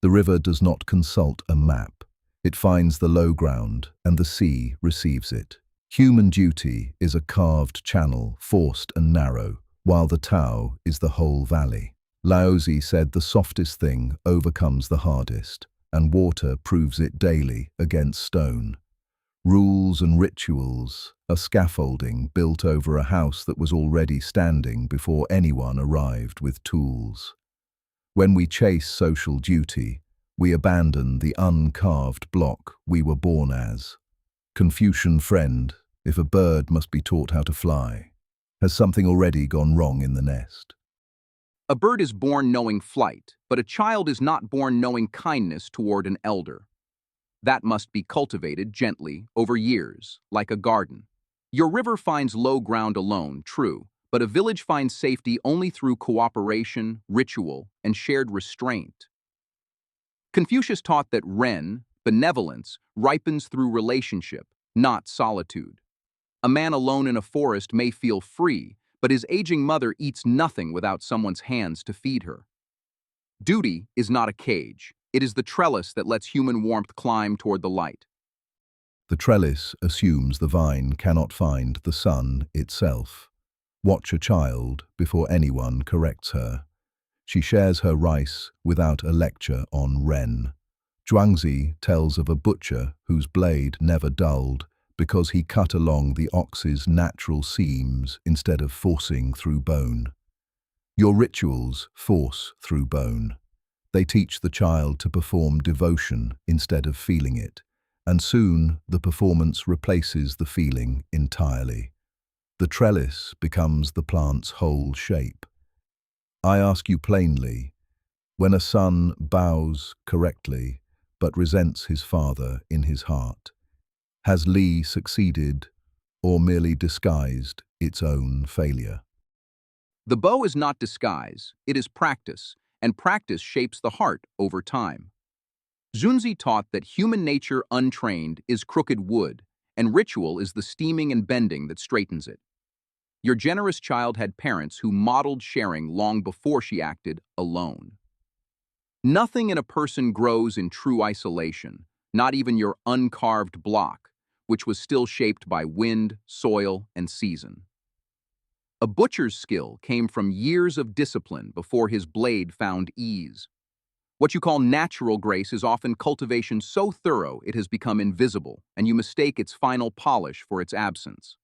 The river does not consult a map. It finds the low ground, and the sea receives it. Human duty is a carved channel, forced and narrow, while the Tao is the whole valley. Laozi said the softest thing overcomes the hardest, and water proves it daily against stone. Rules and rituals are scaffolding built over a house that was already standing before anyone arrived with tools. When we chase social duty, we abandon the uncarved block we were born as. Confucian friend, if a bird must be taught how to fly, has something already gone wrong in the nest? A bird is born knowing flight, but a child is not born knowing kindness toward an elder. That must be cultivated gently over years, like a garden. Your river finds low ground alone, true, but a village finds safety only through cooperation, ritual, and shared restraint. Confucius taught that ren, benevolence, ripens through relationship, not solitude. A man alone in a forest may feel free, but his aging mother eats nothing without someone's hands to feed her. Duty is not a cage. It is the trellis that lets human warmth climb toward the light. The trellis assumes the vine cannot find the sun itself. Watch a child before anyone corrects her. She shares her rice without a lecture on ren. Zhuangzi tells of a butcher whose blade never dulled because he cut along the ox's natural seams instead of forcing through bone. Your rituals force through bone. They teach the child to perform devotion instead of feeling it, and soon the performance replaces the feeling entirely. The trellis becomes the plant's whole shape. I ask you plainly, when a son bows correctly but resents his father in his heart, has Li succeeded or merely disguised its own failure? The bow is not disguise, it is practice, and practice shapes the heart over time. Xunzi taught that human nature untrained is crooked wood, and ritual is the steaming and bending that straightens it. Your generous child had parents who modeled sharing long before she acted alone. Nothing in a person grows in true isolation, not even your uncarved block, which was still shaped by wind, soil, and season. A butcher's skill came from years of discipline before his blade found ease. What you call natural grace is often cultivation so thorough it has become invisible, and you mistake its final polish for its absence.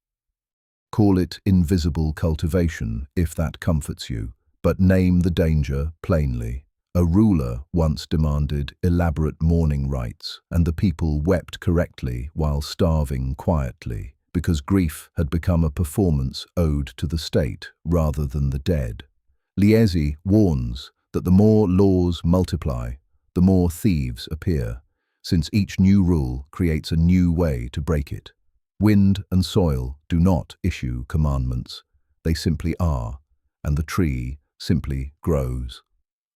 Call it invisible cultivation, if that comforts you, but name the danger plainly. A ruler once demanded elaborate mourning rites, and the people wept correctly while starving quietly, because grief had become a performance owed to the state rather than the dead. Laozi warns that the more laws multiply, the more thieves appear, since each new rule creates a new way to break it. Wind and soil do not issue commandments, they simply are, and the tree simply grows.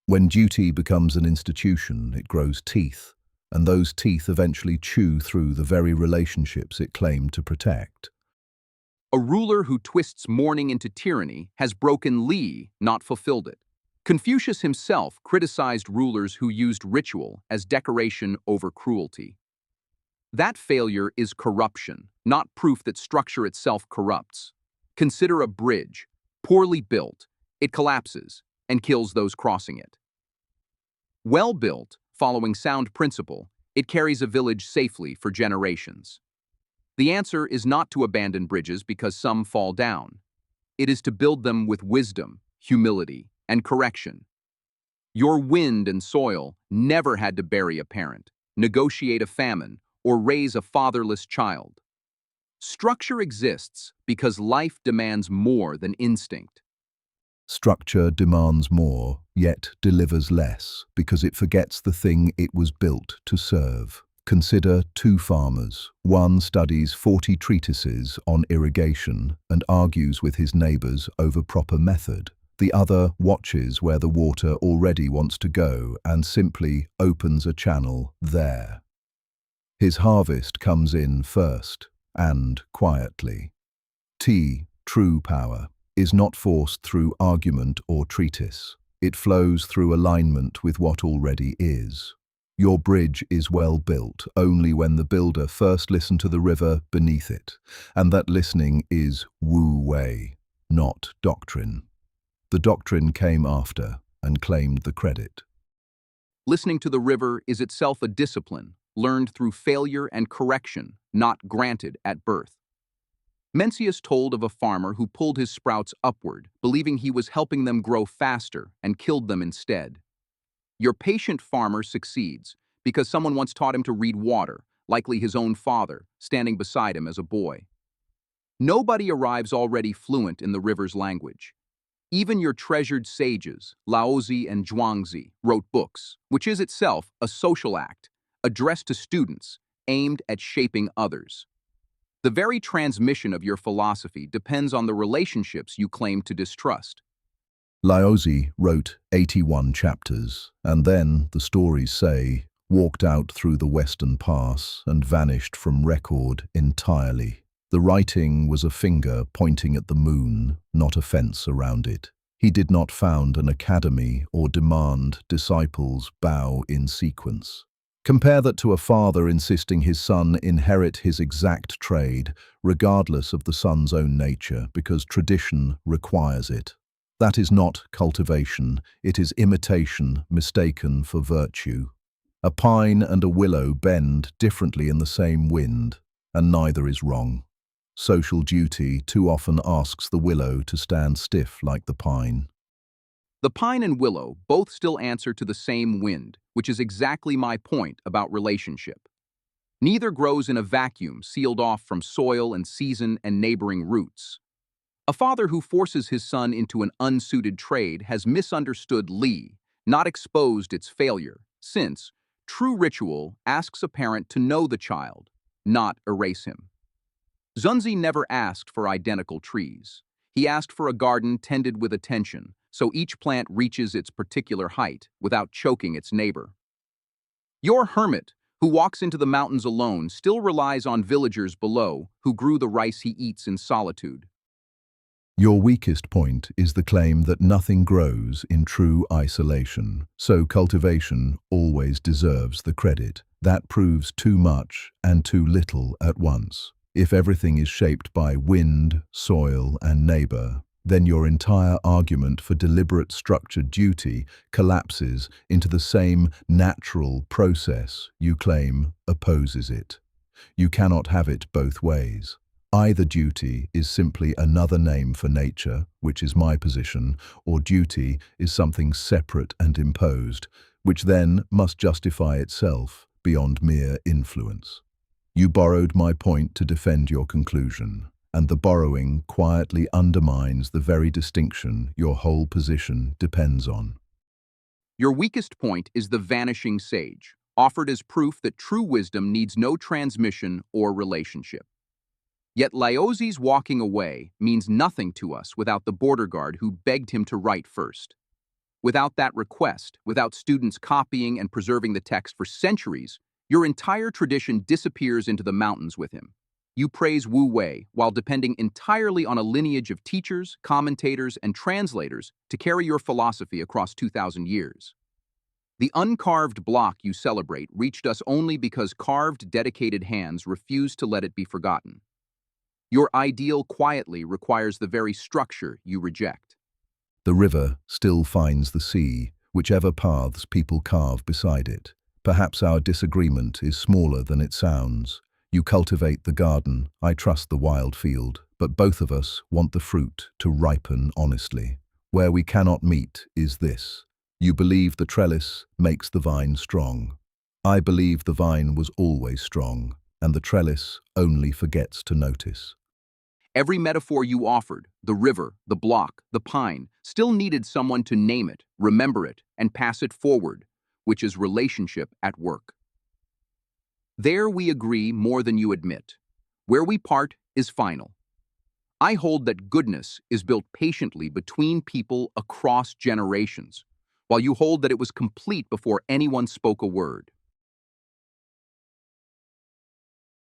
When duty becomes an institution, it grows teeth, and those teeth eventually chew through the very relationships it claimed to protect. A ruler who twists mourning into tyranny has broken Li, not fulfilled it. Confucius himself criticized rulers who used ritual as decoration over cruelty. That failure is corruption, not proof that structure itself corrupts. Consider a bridge, poorly built, it collapses and kills those crossing it. Well built, following sound principle, it carries a village safely for generations. The answer is not to abandon bridges because some fall down. It is to build them with wisdom, humility, and correction. Your wind and soil never had to bury a parent, negotiate a famine, or raise a fatherless child. Structure exists because life demands more than instinct. Structure demands more, yet delivers less, because it forgets the thing it was built to serve. Consider two farmers. One studies 40 treatises on irrigation and argues with his neighbors over proper method. The other watches where the water already wants to go and simply opens a channel there. His harvest comes in first, and quietly. True power, is not forced through argument or treatise. It flows through alignment with what already is. Your bridge is well built only when the builder first listened to the river beneath it, and that listening is Wu Wei, not doctrine. The doctrine came after and claimed the credit. Listening to the river is itself a discipline, learned through failure and correction, not granted at birth. Mencius told of a farmer who pulled his sprouts upward, believing he was helping them grow faster, and killed them instead. Your patient farmer succeeds because someone once taught him to read water, likely his own father, standing beside him as a boy. Nobody arrives already fluent in the river's language. Even your treasured sages, Laozi and Zhuangzi, wrote books, which is itself a social act, addressed to students, aimed at shaping others. The very transmission of your philosophy depends on the relationships you claim to distrust. Laozi wrote 81 chapters, and then, the stories say, walked out through the Western Pass and vanished from record entirely. The writing was a finger pointing at the moon, not a fence around it. He did not found an academy or demand disciples bow in sequence. Compare that to a father insisting his son inherit his exact trade, regardless of the son's own nature, because tradition requires it. That is not cultivation, it is imitation mistaken for virtue. A pine and a willow bend differently in the same wind, and neither is wrong. Social duty too often asks the willow to stand stiff like the pine. The pine and willow both still answer to the same wind, which is exactly my point about relationship. Neither grows in a vacuum sealed off from soil and season and neighboring roots. A father who forces his son into an unsuited trade has misunderstood Li, not exposed its failure, since true ritual asks a parent to know the child, not erase him. Xunzi never asked for identical trees. He asked for a garden tended with attention, so each plant reaches its particular height without choking its neighbor. Your hermit, who walks into the mountains alone, still relies on villagers below who grew the rice he eats in solitude. Your weakest point is the claim that nothing grows in true isolation, so cultivation always deserves the credit. That proves too much and too little at once. If everything is shaped by wind, soil, and neighbor, then your entire argument for deliberate structured duty collapses into the same natural process you claim opposes it. You cannot have it both ways. Either duty is simply another name for nature, which is my position, or duty is something separate and imposed, which then must justify itself beyond mere influence. You borrowed my point to defend your conclusion, and the borrowing quietly undermines the very distinction your whole position depends on. Your weakest point is the vanishing sage, offered as proof that true wisdom needs no transmission or relationship. Yet Laozi's walking away means nothing to us without the border guard who begged him to write first. Without that request, without students copying and preserving the text for centuries, your entire tradition disappears into the mountains with him. You praise Wu Wei while depending entirely on a lineage of teachers, commentators, and translators to carry your philosophy across 2,000 years. The uncarved block you celebrate reached us only because carved, dedicated hands refused to let it be forgotten. Your ideal quietly requires the very structure you reject. The river still finds the sea, whichever paths people carve beside it. Perhaps our disagreement is smaller than it sounds. You cultivate the garden, I trust the wild field, but both of us want the fruit to ripen honestly. Where we cannot meet is this. You believe the trellis makes the vine strong. I believe the vine was always strong, and the trellis only forgets to notice. Every metaphor you offered, the river, the block, the pine, still needed someone to name it, remember it, and pass it forward, which is relationship at work. There we agree more than you admit. Where we part is final. I hold that goodness is built patiently between people across generations, while you hold that it was complete before anyone spoke a word.